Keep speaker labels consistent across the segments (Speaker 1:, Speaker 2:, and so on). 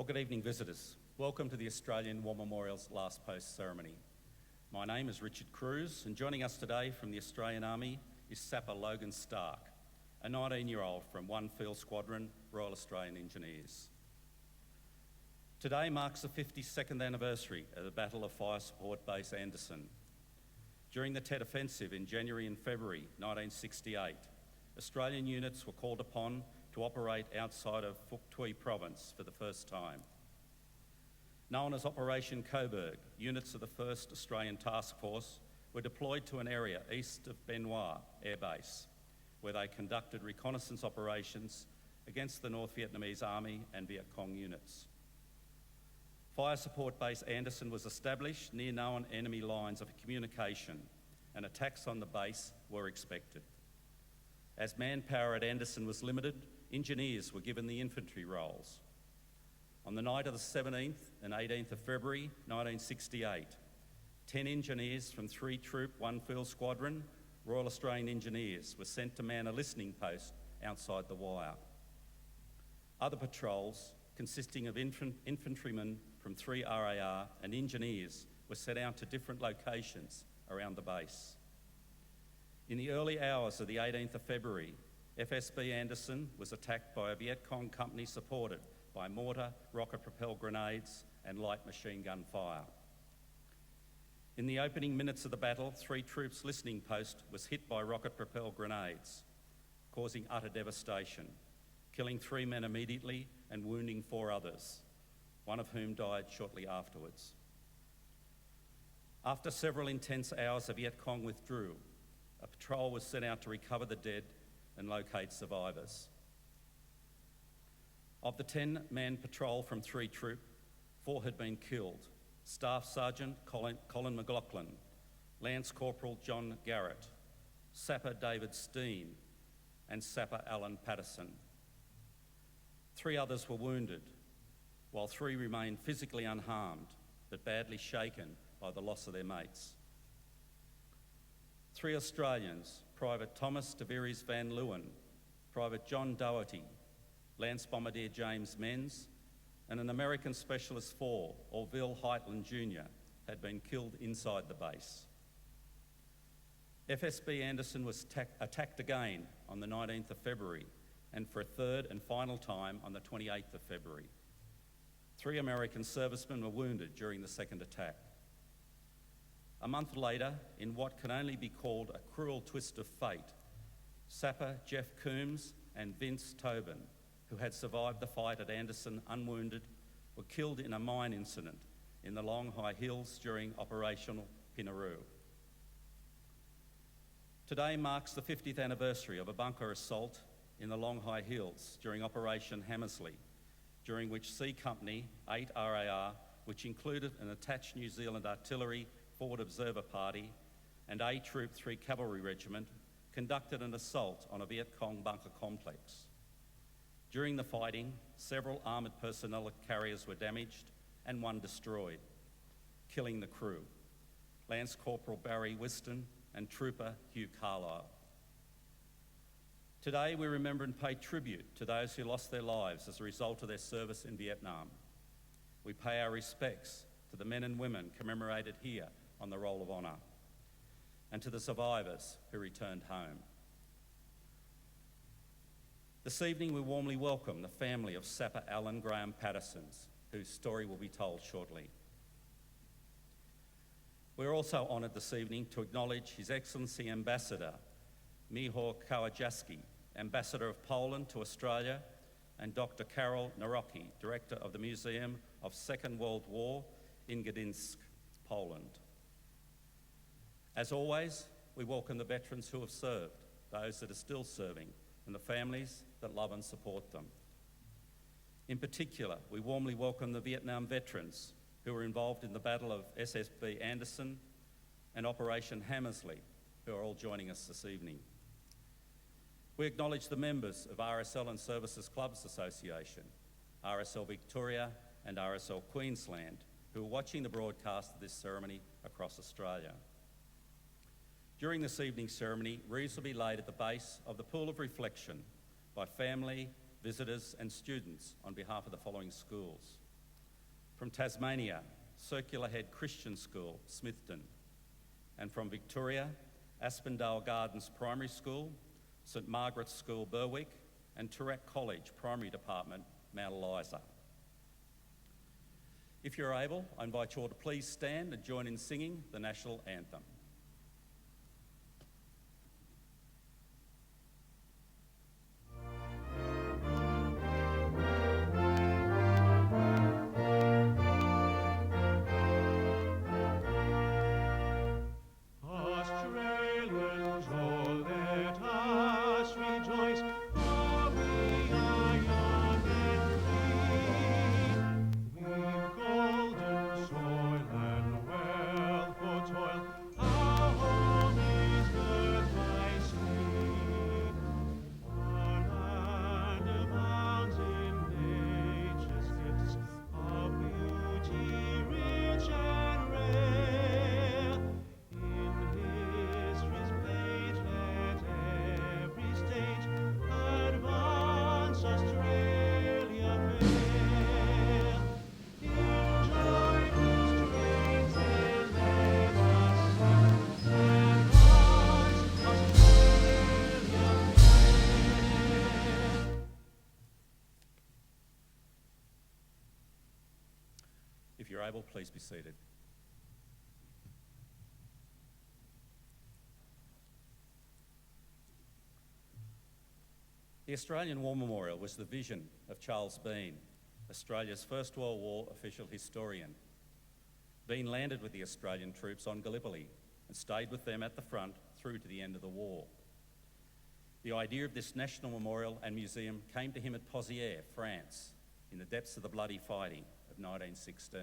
Speaker 1: Well, good evening, visitors. Welcome to the Australian War Memorial's Last Post ceremony. My name is Richard Cruz, and joining us today from the Australian Army is Sapper Logan Stark, a 19-year-old from 1 Field Squadron, Royal Australian Engineers. Today marks the 52nd anniversary of the Battle of Fire Support Base Anderson. During the Tet Offensive in January and February 1968, Australian units were called upon to operate outside of Phúc Tuy province for the first time. Known as Operation Coburg, units of the 1st Australian Task Force were deployed to an area east of Ben Hoa Air Base, where they conducted reconnaissance operations against the North Vietnamese Army and Viet Cong units. Fire Support Base Anderson was established near known enemy lines of communication, and attacks on the base were expected. As manpower at Anderson was limited, engineers were given the infantry roles. On the night of the 17th and 18th of February 1968, 10 engineers from 3 Troop 1 Field Squadron, Royal Australian Engineers, were sent to man a listening post outside the wire. Other patrols, consisting of infantrymen from 3 RAR and engineers, were sent out to different locations around the base. In the early hours of the 18th of February, FSB Anderson was attacked by a Viet Cong company supported by mortar, rocket-propelled grenades and light machine gun fire. In the opening minutes of the battle, 3 Troops' listening post was hit by rocket-propelled grenades, causing utter devastation, killing 3 men immediately and wounding 4 others, one of whom died shortly afterwards. After several intense hours, the Viet Cong withdrew. A patrol was sent out to recover the dead and locate survivors. Of the 10-man patrol from 3 Troop, 4 had been killed: Staff Sergeant Colin McLaughlin, Lance Corporal John Garrett, Sapper David Steen, and Sapper Allan Pattison. 3 others were wounded, while 3 remained physically unharmed but badly shaken by the loss of their mates. 3 Australians, Private Thomas de Vries van Leeuwen, Private John Doherty, Lance Bombardier James Menz, and an American Specialist 4, Orville Heitland Jr., had been killed inside the base. FSB Anderson was attacked again on the 19th of February, and for a third and final time on the 28th of February. 3 American servicemen were wounded during the second attack. A month later, in what can only be called a cruel twist of fate, Sapper Jeff Coombs and Vince Tobin, who had survived the fight at Anderson unwounded, were killed in a mine incident in the Long High Hills during Operational Pinaroo. Today marks the 50th anniversary of a bunker assault in the Long High Hills during Operation Hammersley, during which C Company 8 RAR, which included an attached New Zealand artillery Forward Observer Party and A Troop 3 Cavalry Regiment, conducted an assault on a Viet Cong bunker complex. During the fighting, several armoured personnel carriers were damaged and 1 destroyed, killing the crew: Lance Corporal Barry Whiston and Trooper Hugh Carlisle. Today we remember and pay tribute to those who lost their lives as a result of their service in Vietnam. We pay our respects to the men and women commemorated here on the Roll of Honour, and to the survivors who returned home. This evening we warmly welcome the family of Sapper Allan Graham Pattison, whose story will be told shortly. We're also honoured this evening to acknowledge His Excellency Ambassador Michał Kołodziejski, Ambassador of Poland to Australia, and Dr. Karol Nawrocki, Director of the Museum of Second World War in Gdańsk, Poland. As always, we welcome the veterans who have served, those that are still serving, and the families that love and support them. In particular, we warmly welcome the Vietnam veterans who were involved in the Battle of SSB Anderson and Operation Hammersley, who are all joining us this evening. We acknowledge the members of RSL Services Clubs Association, RSL Victoria and RSL Queensland, who are watching the broadcast of this ceremony across Australia. During this evening's ceremony, wreaths will be laid at the base of the Pool of Reflection by family, visitors and students on behalf of the following schools: From Tasmania, Circular Head Christian School, Smithton. And from Victoria, Aspendale Gardens Primary School, St Margaret's School, Berwick, and Toorak College Primary Department, Mount Eliza. If you're able, I invite you all to please stand and join in singing the National Anthem. If you're able, please be seated. The Australian War Memorial was the vision of Charles Bean, Australia's First World War official historian. Bean landed with the Australian troops on Gallipoli and stayed with them at the front through to the end of the war. The idea of this national memorial and museum came to him at Pozières, France, in the depths of the bloody fighting of 1916.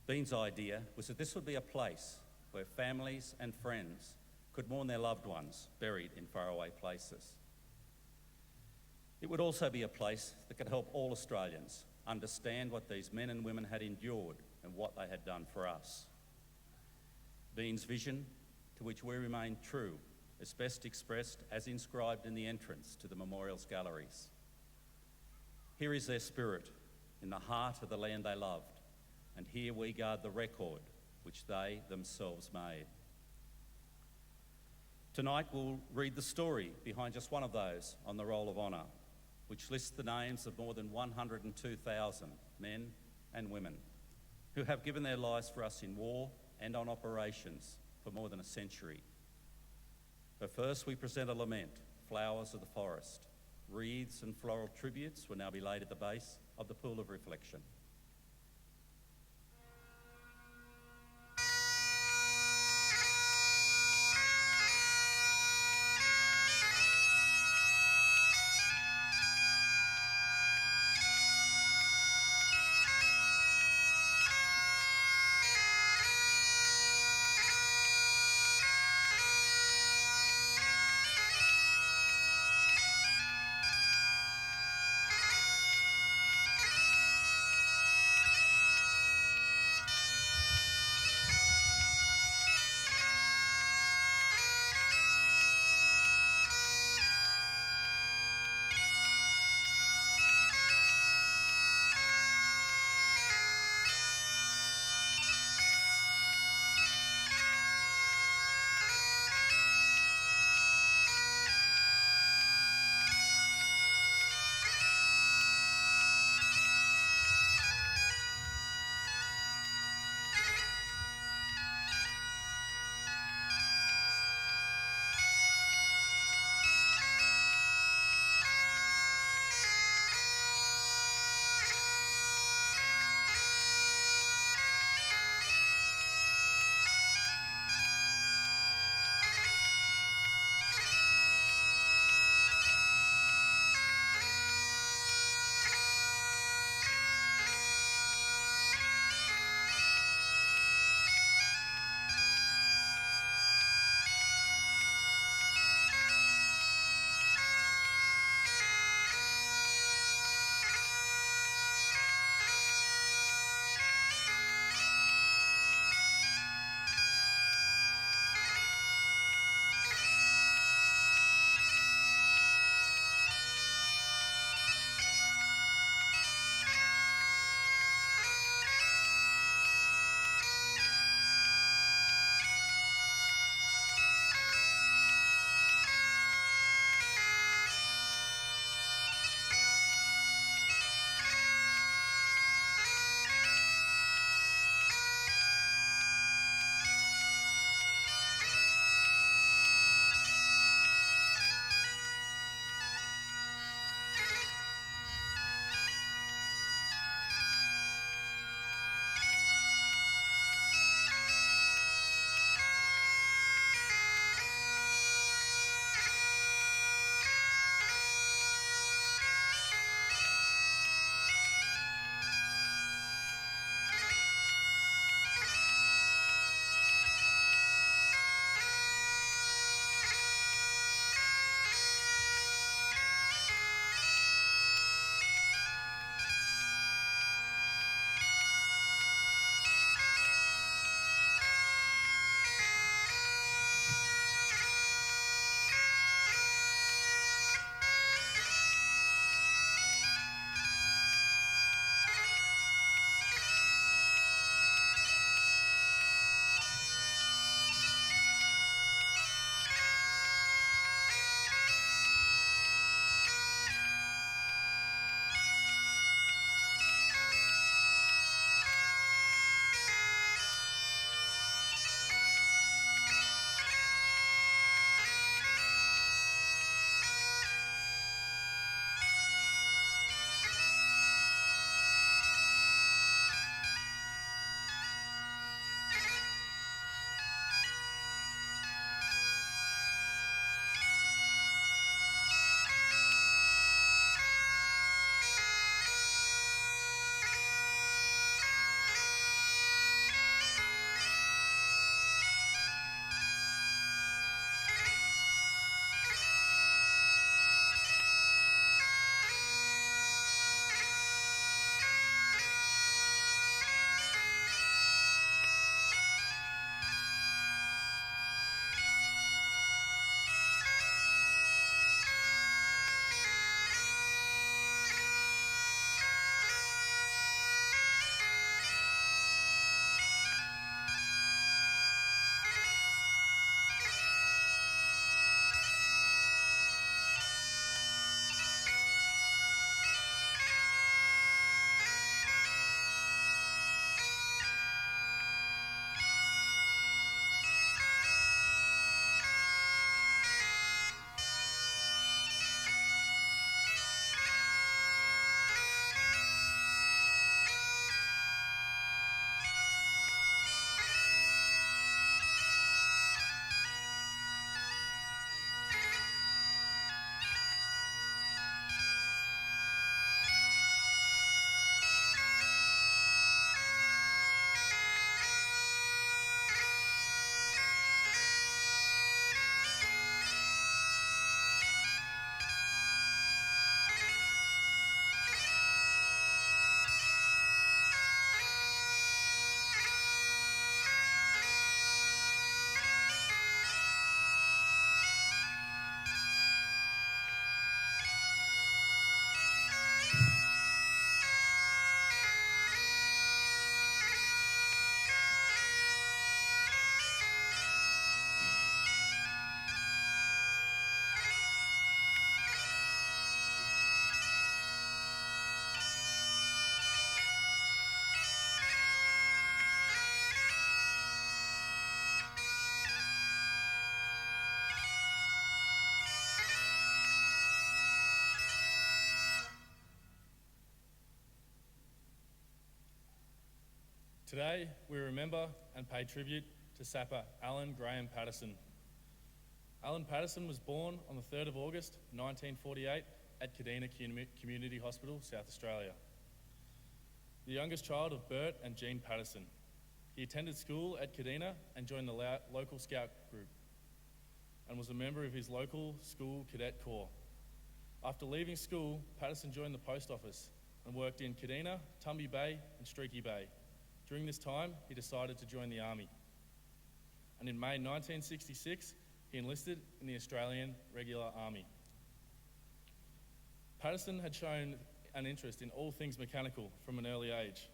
Speaker 1: Bean's idea was that this would be a place where families and friends could mourn their loved ones buried in faraway places. It would also be a place that could help all Australians understand what these men and women had endured and what they had done for us. Bean's vision, to which we remain true, is best expressed as inscribed in the entrance to the memorial's galleries. Here is their spirit, in the heart of the land they loved, and here we guard the record which they themselves made. Tonight we'll read the story behind just one of those on the Roll of Honour, which lists the names of more than 102,000 men and women who have given their lives for us in war and on operations for more than a century. But first we present a lament, Flowers of the Forest. Wreaths and floral tributes will now be laid at the base of the Pool of Reflection.
Speaker 2: Today, we remember and pay tribute to Sapper Allan Graham Pattison. Alan Patterson was born on the 3rd of August 1948 at Kadina Community Hospital, South Australia. The youngest child of Bert and Jean Pattison. He attended school at Kadina and joined the local scout group and was a member of his local school cadet corps. After leaving school, Pattison joined the post office and worked in Kadina, Tumby Bay and Streaky Bay. During this time, he decided to join the army. And in May 1966, he enlisted in the Australian Regular Army. Pattison had shown an interest in all things mechanical from an early age.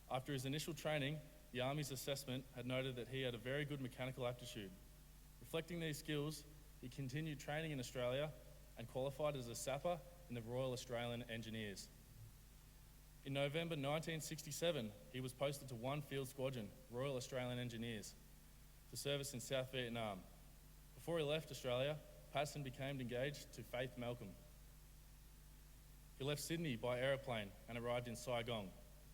Speaker 2: After his initial training, the Army's assessment had noted that he had a very good mechanical aptitude. Reflecting these skills, he continued training in Australia and qualified as a sapper in the Royal Australian Engineers. In November 1967, he was posted to 1 Field Squadron, Royal Australian Engineers, for service in South Vietnam. Before he left Australia, Pattison became engaged to Faith Malcolm. He left Sydney by aeroplane and arrived in Saigon.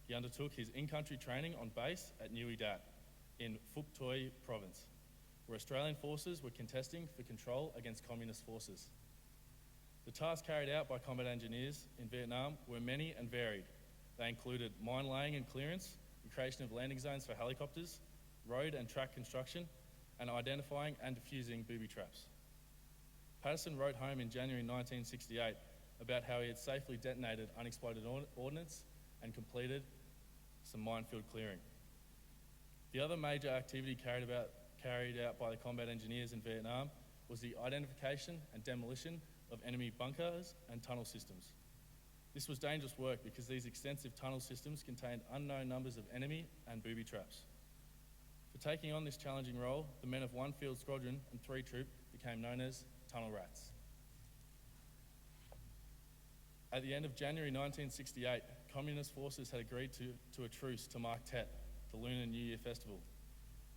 Speaker 2: He undertook his in-country training on base at Nui Dat in Phuoc Toi province, where Australian forces were contesting for control against communist forces. The tasks carried out by combat engineers in Vietnam were many and varied. They included mine laying and clearance, the creation of landing zones for helicopters, road and track construction, and identifying and defusing booby traps. Pattison wrote home in January 1968 about how he had safely detonated unexploded ordnance and completed some minefield clearing. The other major activity carried out by the combat engineers in Vietnam was the identification and demolition of enemy bunkers and tunnel systems. This was dangerous work because these extensive tunnel systems contained unknown numbers of enemy and booby traps. For taking on this challenging role, the men of 1 Field Squadron and 3 Troop became known as Tunnel Rats. At the end of January 1968, Communist forces had agreed to a truce to mark Tet, the Lunar New Year festival.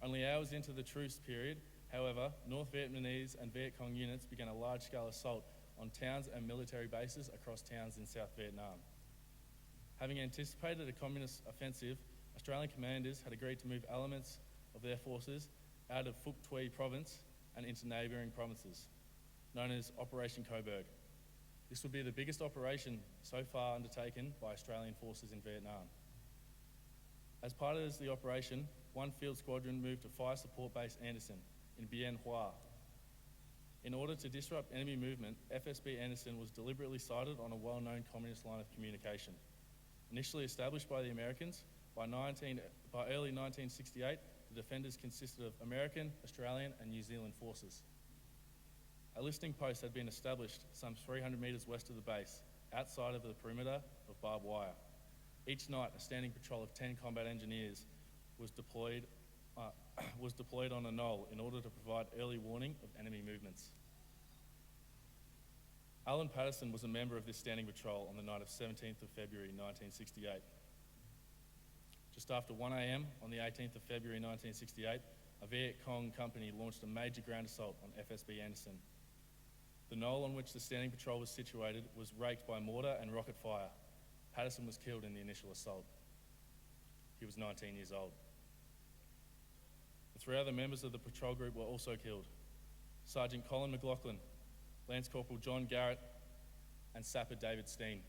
Speaker 2: Only hours into the truce period, however, North Vietnamese and Viet Cong units began a large-scale assault on towns and military bases across towns in South Vietnam. Having anticipated a communist offensive, Australian commanders had agreed to move elements of their forces out of Phuoc Toi province and into neighbouring provinces, known as Operation Coburg. This would be the biggest operation so far undertaken by Australian forces in Vietnam. As part of the operation, 1 Field Squadron moved to Fire Support Base Anderson in Bien Hoa. In order to disrupt enemy movement, FSB Anderson was deliberately sited on a well-known communist line of communication. Initially established by the Americans, by early 1968, the defenders consisted of American, Australian and New Zealand forces. A listening post had been established some 300 metres west of the base, outside of the perimeter of barbed wire. Each night, a standing patrol of 10 combat engineers was deployed on a knoll in order to provide early warning of enemy movements. Alan Pattison was a member of this standing patrol on the night of 17th of February 1968. Just after 1 a.m. on the 18th of February 1968, a Viet Cong company launched a major ground assault on FSB Anderson. The knoll on which the standing patrol was situated was raked by mortar and rocket fire. Pattison was killed in the initial assault. He was 19 years old. The 3 other members of the patrol group were also killed: Sergeant Colin McLaughlin, Lance Corporal John Garrett, and Sapper David Steen.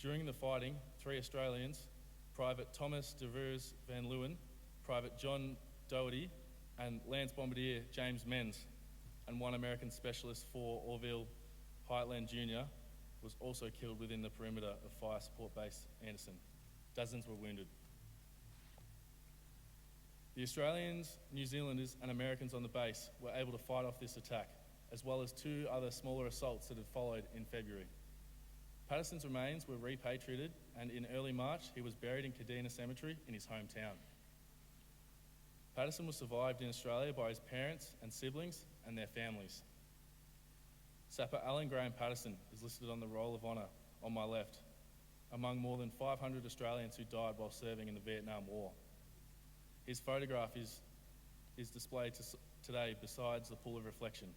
Speaker 2: During the fighting, 3 Australians, Private Thomas de Vries van Leeuwen, Private John Doherty, and Lance Bombardier James Menz, and 1 American specialist for Orville Heightland Jr. was also killed within the perimeter of Fire Support Base Anderson. Dozens were wounded. The Australians, New Zealanders and Americans on the base were able to fight off this attack, as well as 2 other smaller assaults that had followed in February. Patterson's remains were repatriated, and in early March he was buried in Kadina Cemetery in his hometown. Pattison was survived in Australia by his parents and siblings and their families. Sapper Allan Graham Pattison is listed on the Roll of Honour on my left, among more than 500 Australians who died while serving in the Vietnam War. His photograph is displayed today besides the pool of reflection.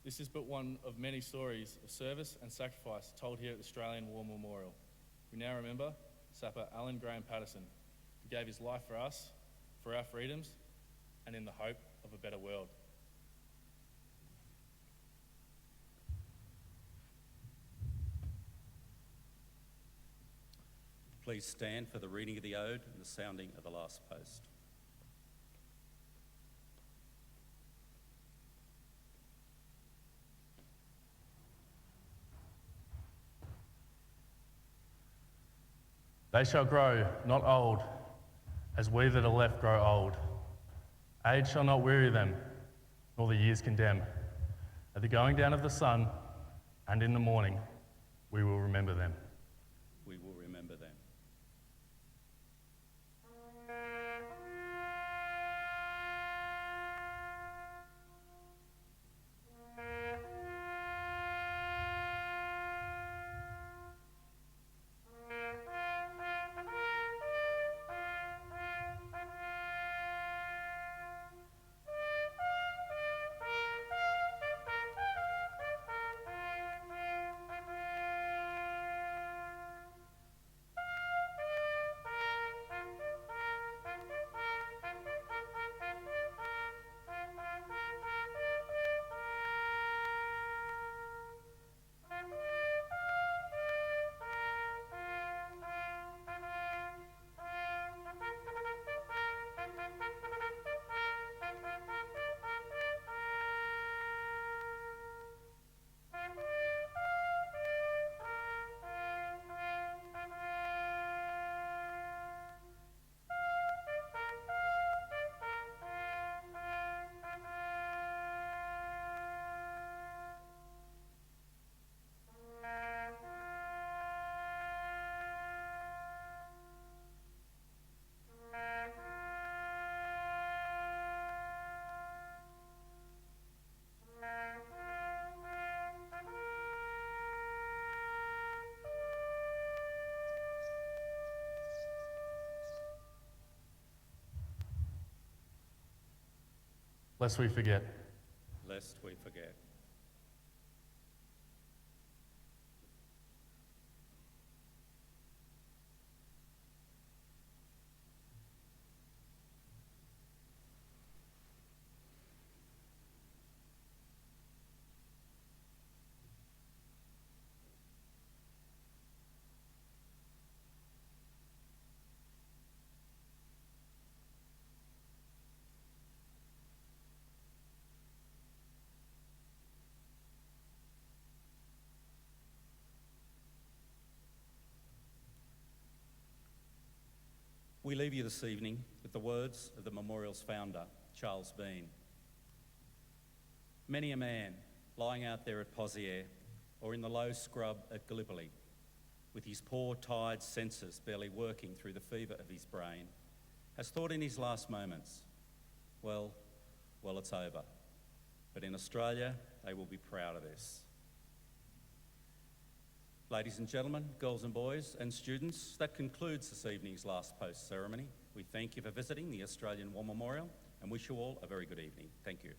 Speaker 2: This is but one of many stories of service and sacrifice told here at the Australian War Memorial. We now remember Sapper Allan Patterson, who gave his life for us, for our freedoms, and in the hope of a better world.
Speaker 1: Please stand for the reading of the ode and the sounding of the last post.
Speaker 2: They shall grow, not old, as we that are left grow old. Age shall not weary them, nor the years condemn. At the going down of the sun, and in the morning, we will remember them.
Speaker 1: We will remember them.
Speaker 2: Lest we forget.
Speaker 1: Lest we forget. We leave you this evening with the words of the memorial's founder, Charles Bean. Many a man lying out there at Poziere or in the low scrub at Gallipoli, with his poor, tired senses barely working through the fever of his brain, has thought in his last moments, well, it's over. But in Australia, they will be proud of this. Ladies and gentlemen, girls and boys and students, that concludes this evening's last post ceremony. We thank you for visiting the Australian War Memorial and wish you all a very good evening. Thank you.